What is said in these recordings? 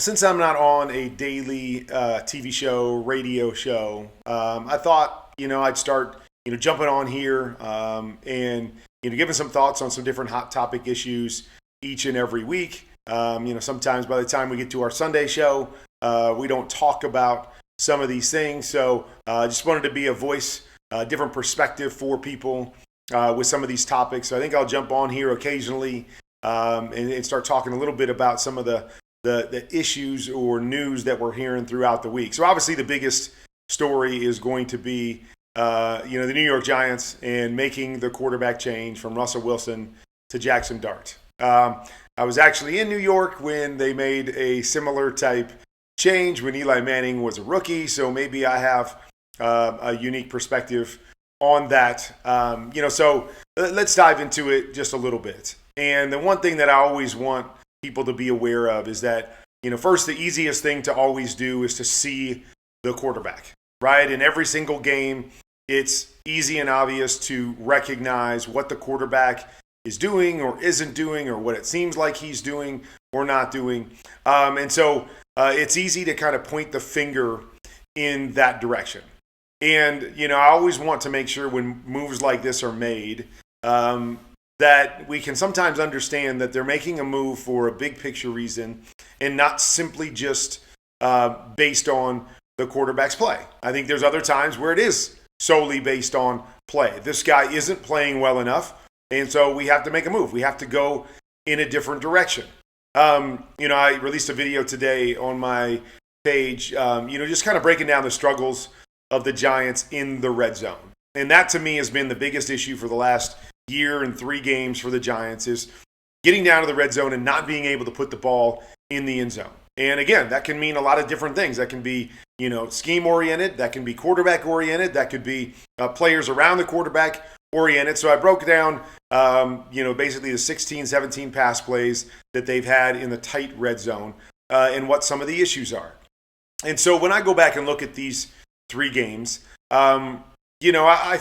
since I'm not on a daily TV show, radio show, I thought, I'd start, jumping on here and, giving some thoughts on some different hot topic issues each and every week. Sometimes by the time we get to our Sunday show, we don't talk about some of these things. So I just wanted to be a voice, a different perspective for people with some of these topics. So I think I'll jump on here occasionally and start talking a little bit about some of the issues or news that we're hearing throughout the week. So obviously the biggest story is going to be, the New York Giants and making the quarterback change from Russell Wilson to Jackson Dart. I was actually in New York when they made a similar type change when Eli Manning was a rookie. So maybe I have a unique perspective on that. So let's dive into it just a little bit. And the one thing that I always want people to be aware of is that, first, the easiest thing to always do is to see the quarterback, right? In every single game, it's easy and obvious to recognize what the quarterback is doing or isn't doing or what it seems like he's doing or not doing. And so it's easy to kind of point the finger in that direction. And, I always want to make sure when moves like this are made, that we can sometimes understand that they're making a move for a big picture reason and not simply just based on the quarterback's play. I think there's other times where it is solely based on play. This guy isn't playing well enough, and so we have to make a move. We have to go in a different direction. I released a video today on my page, just kind of breaking down the struggles of the Giants in the red zone. And that to me has been the biggest issue for the last year and 3 games for the Giants is getting down to the red zone and not being able to put the ball in the end zone. And again, that can mean a lot of different things. That can be, scheme oriented. That can be quarterback oriented. That could be players around the quarterback oriented. So I broke down, basically the 16, 17 pass plays that they've had in the tight red zone and what some of the issues are. And so when I go back and look at these 3 games, I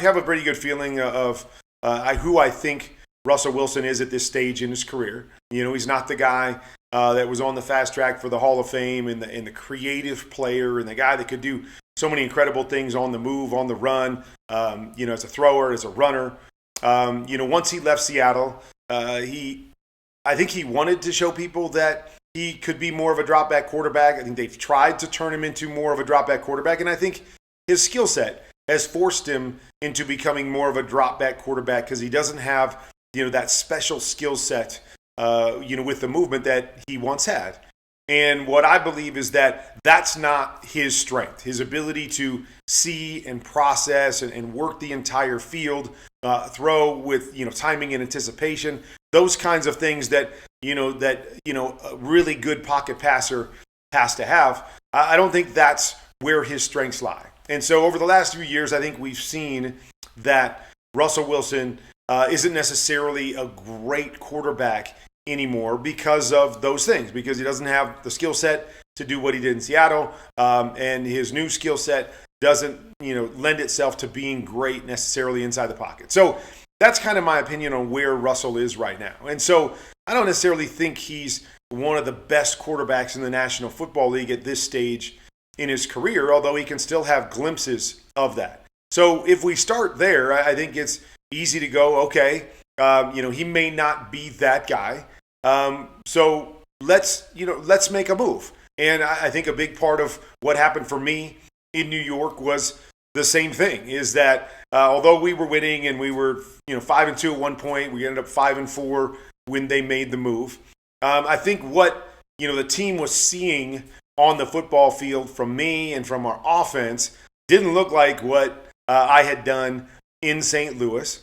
have a pretty good feeling of who I think Russell Wilson is at this stage in his career. He's not the guy that was on the fast track for the Hall of Fame and the creative player and the guy that could do so many incredible things on the move, on the run, as a thrower, as a runner. Once he left Seattle, I think he wanted to show people that he could be more of a drop back quarterback. I think they've tried to turn him into more of a drop back quarterback, and I think his skill set has forced him into becoming more of a drop back quarterback because he doesn't have, that special skill set, with the movement that he once had. And what I believe is that that's not his strength. His ability to see and process and work the entire field, throw with, timing and anticipation, those kinds of things that a really good pocket passer has to have. I don't think that's where his strengths lie. And so over the last few years, I think we've seen that Russell Wilson isn't necessarily a great quarterback anymore because of those things, because he doesn't have the skill set to do what he did in Seattle, and his new skill set doesn't, lend itself to being great necessarily inside the pocket. So that's kind of my opinion on where Russell is right now. And so I don't necessarily think he's one of the best quarterbacks in the National Football League at this stage in his career, although he can still have glimpses of that. So if we start there, I think it's easy to go, okay, he may not be that guy. So let's make a move. And I think a big part of what happened for me in New York was the same thing, is that although we were winning and we were 5-2 at one point, we ended up 5-4 when they made the move. I think what the team was seeing on the football field from me and from our offense didn't look like what I had done in St. Louis.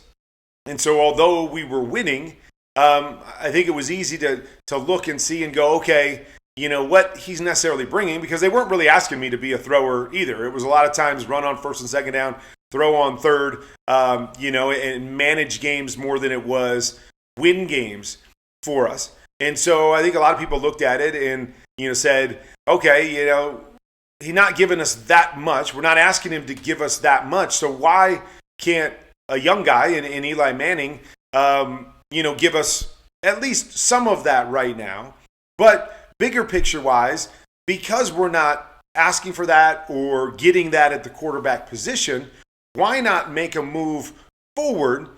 And so although we were winning, I think it was easy to look and see and go, okay, what he's necessarily bringing, because they weren't really asking me to be a thrower either. It was a lot of times run on first and second down, throw on third, and manage games more than it was win games for us. And so I think a lot of people looked at it and, said, okay, he's not giving us that much. We're not asking him to give us that much. So why can't a young guy in Eli Manning, give us at least some of that right now? But bigger picture wise, because we're not asking for that or getting that at the quarterback position, why not make a move forward?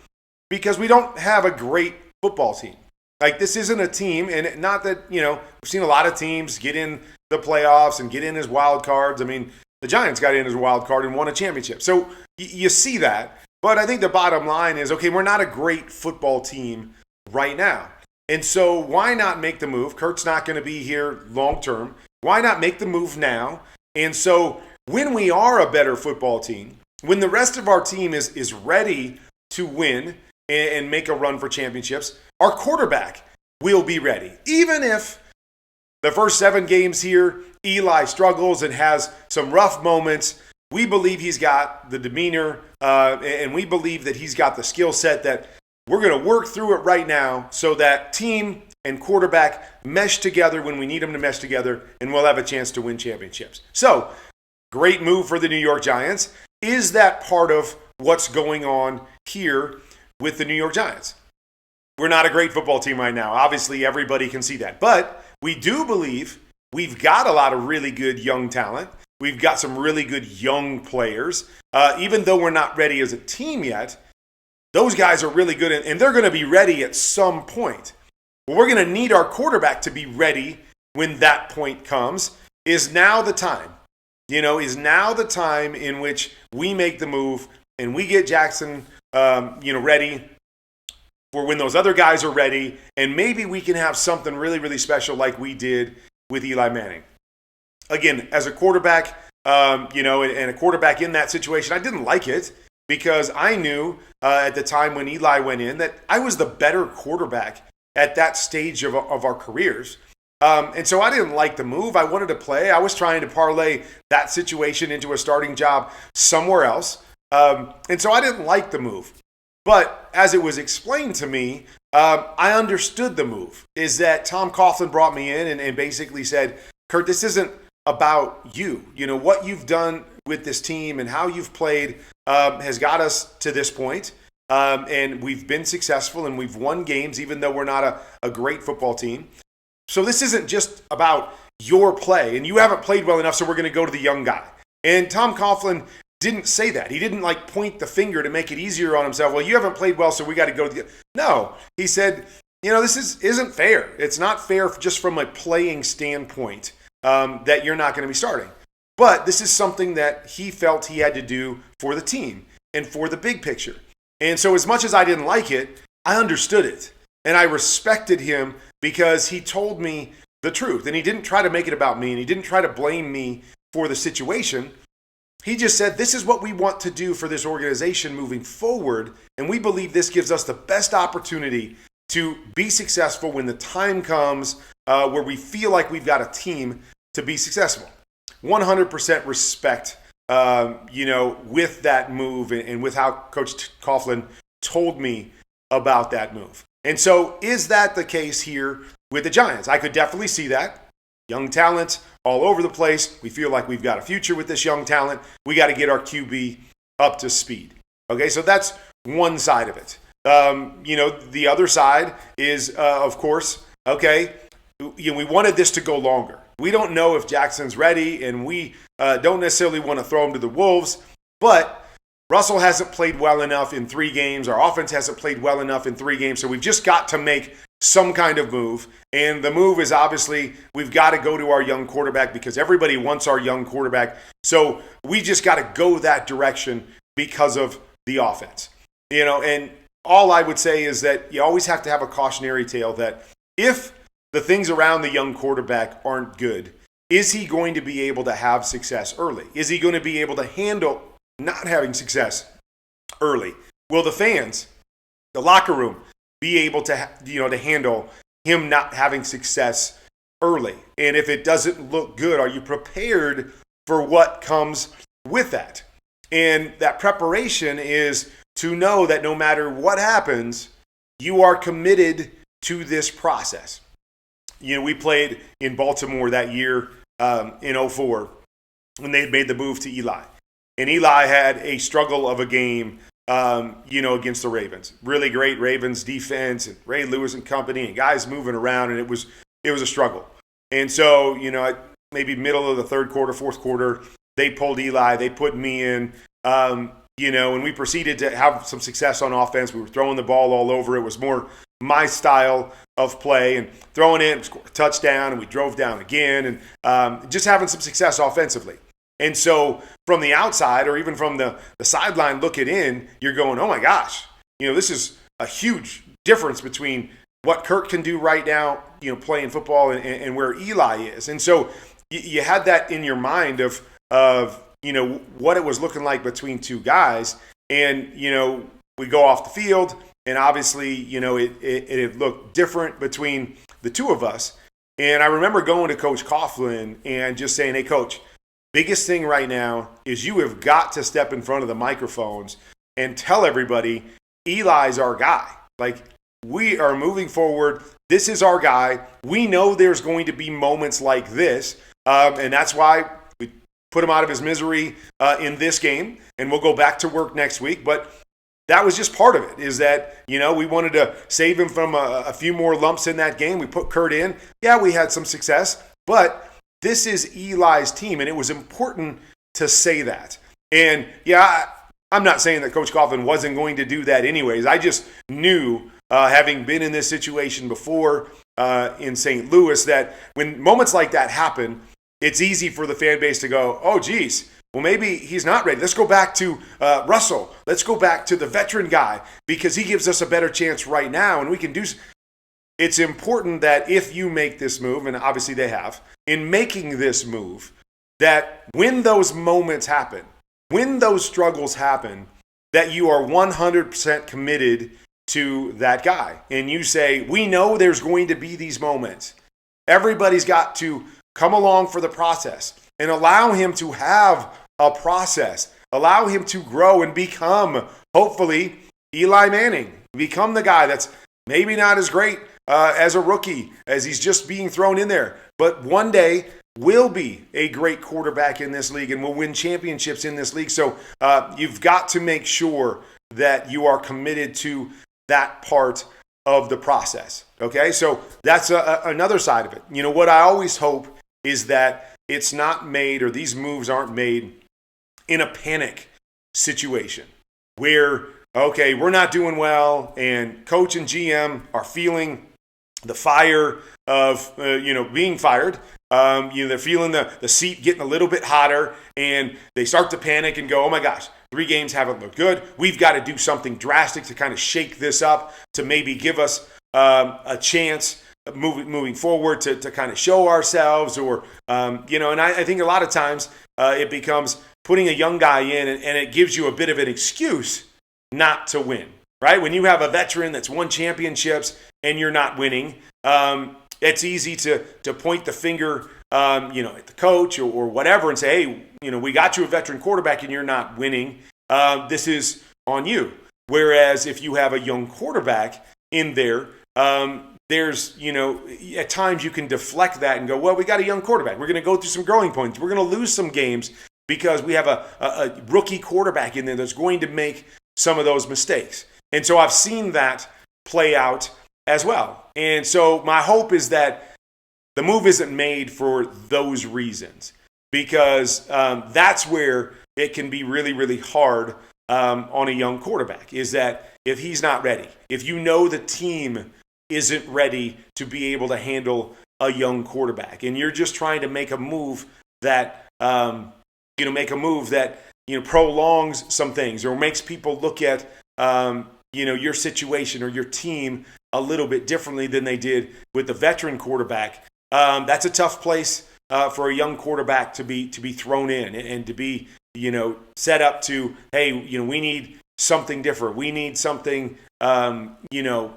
Because we don't have a great football team. Like, this isn't a team, and not that, we've seen a lot of teams get in the playoffs and get in as wild cards. I mean, the Giants got in as a wild card and won a championship. So you see that. But I think the bottom line is, okay, we're not a great football team right now. And so why not make the move? Kurt's not going to be here long term. Why not make the move now? And so when we are a better football team, when the rest of our team is ready to win and make a run for championships, our quarterback will be ready. Even if the first 7 games here, Eli struggles and has some rough moments, we believe he's got the demeanor and we believe that he's got the skill set that we're going to work through it right now so that team and quarterback mesh together when we need them to mesh together, and we'll have a chance to win championships. So, great move for the New York Giants. Is that part of what's going on here with the New York Giants? We're not a great football team right now. Obviously, everybody can see that. But we do believe we've got a lot of really good young talent. We've got some really good young players. Even though we're not ready as a team yet, those guys are really good, and they're going to be ready at some point. But we're going to need our quarterback to be ready when that point comes. Is now the time. Is now the time in which we make the move and we get Jackson, ready for when those other guys are ready, and maybe we can have something really, really special like we did with Eli Manning. Again, as a quarterback, and a quarterback in that situation, I didn't like it because I knew at the time when Eli went in that I was the better quarterback at that stage of our careers. And so I didn't like the move. I wanted to play. I was trying to parlay that situation into a starting job somewhere else. And so I didn't like the move. But as it was explained to me, I understood the move. Is that Tom Coughlin brought me in and basically said, Kurt, this isn't about you. What you've done with this team and how you've played has got us to this point. And we've been successful and we've won games even though we're not a great football team. So this isn't just about your play, and you haven't played well enough, so we're going to go to the young guy. And Tom Coughlin didn't say that. He didn't point the finger to make it easier on himself. Well, you haven't played well, so we got to go to the... No, he said, this isn't fair. It's not fair just from a playing standpoint that you're not going to be starting. But this is something that he felt he had to do for the team and for the big picture. And so as much as I didn't like it, I understood it. And I respected him because he told me the truth. And he didn't try to make it about me, and he didn't try to blame me for the situation. He just said, this is what we want to do for this organization moving forward, and we believe this gives us the best opportunity to be successful when the time comes where we feel like we've got a team to be successful. 100% respect, with that move and with how Coach Coughlin told me about that move. And so is that the case here with the Giants? I could definitely see that. Young talent all over the place. We feel like we've got a future with this young talent. We got to get our QB up to speed. Okay, so that's one side of it. The other side is, of course, okay, we wanted this to go longer. We don't know if Jackson's ready, and we don't necessarily want to throw him to the wolves, but Russell hasn't played well enough in 3 games. Our offense hasn't played well enough in 3 games, so we've just got to make some kind of move. And the move is obviously we've got to go to our young quarterback because everybody wants our young quarterback. So we just got to go that direction because of the offense. And all I would say is that you always have to have a cautionary tale that if the things around the young quarterback aren't good, is he going to be able to have success early? Is he going to be able to handle not having success early? Will the fans, the locker room, be able to to handle him not having success early? And if it doesn't look good, are you prepared for what comes with that? And that preparation is to know that no matter what happens, you are committed to this process. We played in Baltimore that year in 2004 when they made the move to Eli. And Eli had a struggle of a game, against the Ravens. Really great Ravens defense and Ray Lewis and company and guys moving around, and it was a struggle. And so, maybe middle of the third quarter, fourth quarter, they pulled Eli, they put me in, and we proceeded to have some success on offense. We were throwing the ball all over. It was more my style of play, and throwing it, scored a touchdown, and we drove down again, and just having some success offensively. And so from the outside, or even from the sideline looking in, you're going, oh my gosh, this is a huge difference between what Kurt can do right now, playing football, and where Eli is. And so you had that in your mind of what it was looking like between two guys. And, we go off the field, and obviously, it looked different between the two of us. And I remember going to Coach Coughlin and just saying, hey, Coach, biggest thing right now is you have got to step in front of the microphones and tell everybody Eli's our guy. Like, we are moving forward. This is our guy. We know there's going to be moments like this, and that's why we put him out of his misery in this game, and we'll go back to work next week. But that was just part of it, is that, we wanted to save him from a few more lumps in that game. We put Kurt in. Yeah, we had some success, but this is Eli's team, and it was important to say that. And, yeah, I'm not saying that Coach Coughlin wasn't going to do that anyways. I just knew, having been in this situation before in St. Louis, that when moments like that happen, it's easy for the fan base to go, oh, geez, well, maybe he's not ready. Let's go back to Russell. Let's go back to the veteran guy because he gives us a better chance right now, and we can do. It's important that if you make this move, and obviously they have, in making this move, that when those moments happen, when those struggles happen, that you are 100% committed to that guy. And you say, we know there's going to be these moments. Everybody's got to come along for the process and allow him to have a process. Allow him to grow and become, hopefully, Eli Manning. Become the guy that's maybe not as great as a rookie, as he's just being thrown in there, but one day will be a great quarterback in this league and will win championships in this league. So you've got to make sure that you are committed to that part of the process. Okay, so that's another side of it. What I always hope is that it's not made, or these moves aren't made in a panic situation where, okay, we're not doing well, and coach and GM are feeling the fire of, being fired. They're feeling the seat getting a little bit hotter, and they start to panic and go, oh my gosh, 3 games haven't looked good. We've got to do something drastic to kind of shake this up, to maybe give us a chance moving forward to kind of show ourselves, or, and I think a lot of times it becomes putting a young guy in, and it gives you a bit of an excuse not to win, right? When you have a veteran that's won championships and you're not winning, it's easy to point the finger, at the coach or whatever and say, hey, we got you a veteran quarterback and you're not winning. This is on you. Whereas if you have a young quarterback in there, there's, at times you can deflect that and go, well, we got a young quarterback. We're going to go through some growing points. We're going to lose some games because we have a rookie quarterback in there that's going to make some of those mistakes. And so I've seen that play out as well. And so my hope is that the move isn't made for those reasons, because that's where it can be really, really hard on a young quarterback, is that if he's not ready, if the team isn't ready to be able to handle a young quarterback, and you're just trying to make a move that, prolongs some things or makes people look at, your situation or your team a little bit differently than they did with the veteran quarterback. That's a tough place for a young quarterback to be thrown in and to be, set up to, hey, we need something different. We need something,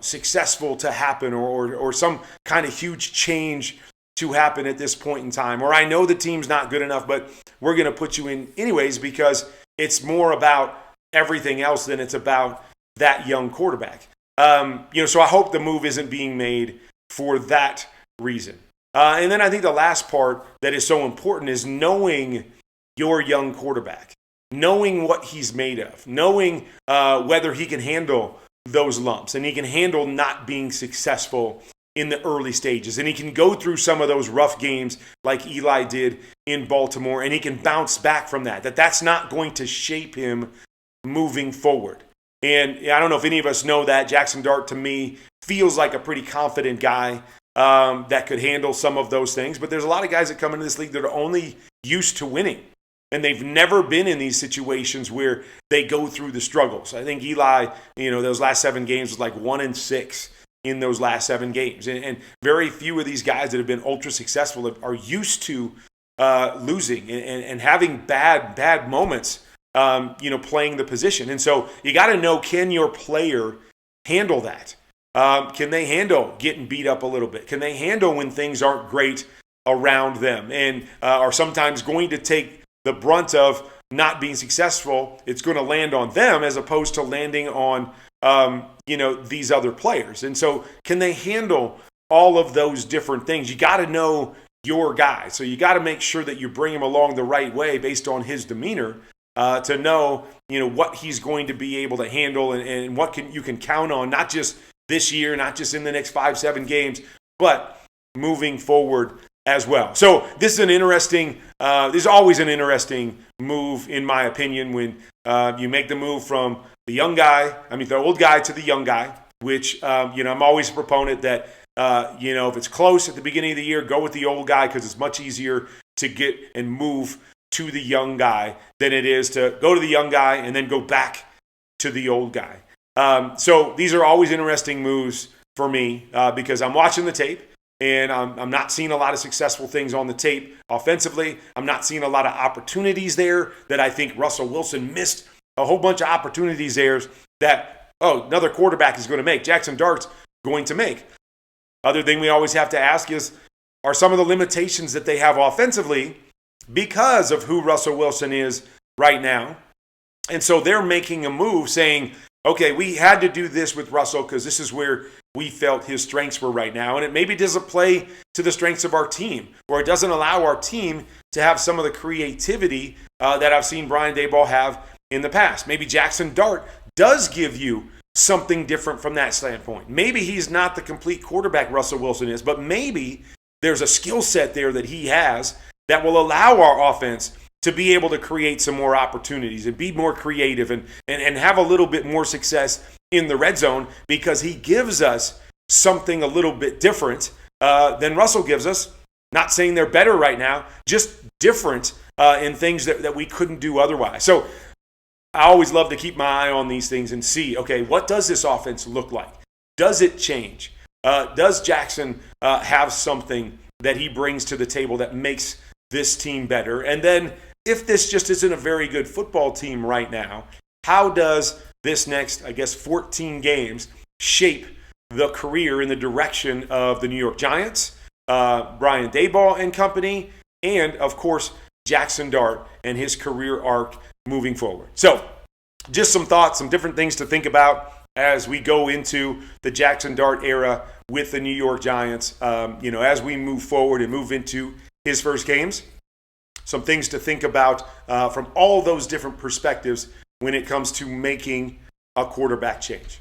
successful to happen, or some kind of huge change to happen at this point in time. Or I know the team's not good enough, but we're going to put you in anyways, because it's more about everything else than it's about that young quarterback. So I hope the move isn't being made for that reason. And then I think the last part that is so important is knowing your young quarterback, knowing what he's made of, knowing whether he can handle those lumps and he can handle not being successful in the early stages. And he can go through some of those rough games like Eli did in Baltimore, and he can bounce back from that. That's not going to shape him moving forward. And I don't know if any of us know that. Jackson Dart, to me, feels like a pretty confident guy that could handle some of those things. But there's a lot of guys that come into this league that are only used to winning. And they've never been in these situations where they go through the struggles. I think Eli, those last 7 games was like 1-6 in those last 7 games. And very few of these guys that have been ultra successful are used to losing and having bad moments, playing the position. And so you got to know, can your player handle that? Can they handle getting beat up a little bit? Can they handle when things aren't great around them and are sometimes going to take the brunt of not being successful? It's going to land on them as opposed to landing on these other players. And so can they handle all of those different things? You got to know your guy. So you got to make sure that you bring him along the right way based on his demeanor to know, what he's going to be able to handle and what you can count on, not just this year, not just in the next 5-7 games, but moving forward as well. So this is this is always an interesting move, in my opinion, when you make the move from the old guy to the young guy, which, I'm always a proponent that, if it's close at the beginning of the year, go with the old guy because it's much easier to get and move to the young guy than it is to go to the young guy and then go back to the old guy. So these are always interesting moves for me because I'm watching the tape. And I'm not seeing a lot of successful things on the tape offensively. I'm not seeing a lot of opportunities there that I think Russell Wilson missed a whole bunch of opportunities there that, another quarterback is going to make. Jackson Dart's going to make. Other thing we always have to ask is, are some of the limitations that they have offensively because of who Russell Wilson is right now? And so they're making a move saying, okay, we had to do this with Russell because this is where we felt his strengths were right now. And it maybe doesn't play to the strengths of our team, or it doesn't allow our team to have some of the creativity that I've seen Brian Daboll have in the past. Maybe Jackson Dart does give you something different from that standpoint. Maybe he's not the complete quarterback Russell Wilson is, but maybe there's a skill set there that he has that will allow our offense to be able to create some more opportunities and be more creative and have a little bit more success in the red zone because he gives us something a little bit different than Russell gives us. Not saying they're better right now, just different in things that we couldn't do otherwise. So I always love to keep my eye on these things and see, okay, what does this offense look like? Does it change? Does Jackson have something that he brings to the table that makes this team better? And then if this just isn't a very good football team right now, how does this next, 14 games shape the career in the direction of the New York Giants, Brian Daboll and company, and, of course, Jackson Dart and his career arc moving forward? So just some thoughts, some different things to think about as we go into the Jackson Dart era with the New York Giants, as we move forward and move into his first games. Some things to think about from all those different perspectives when it comes to making a quarterback change.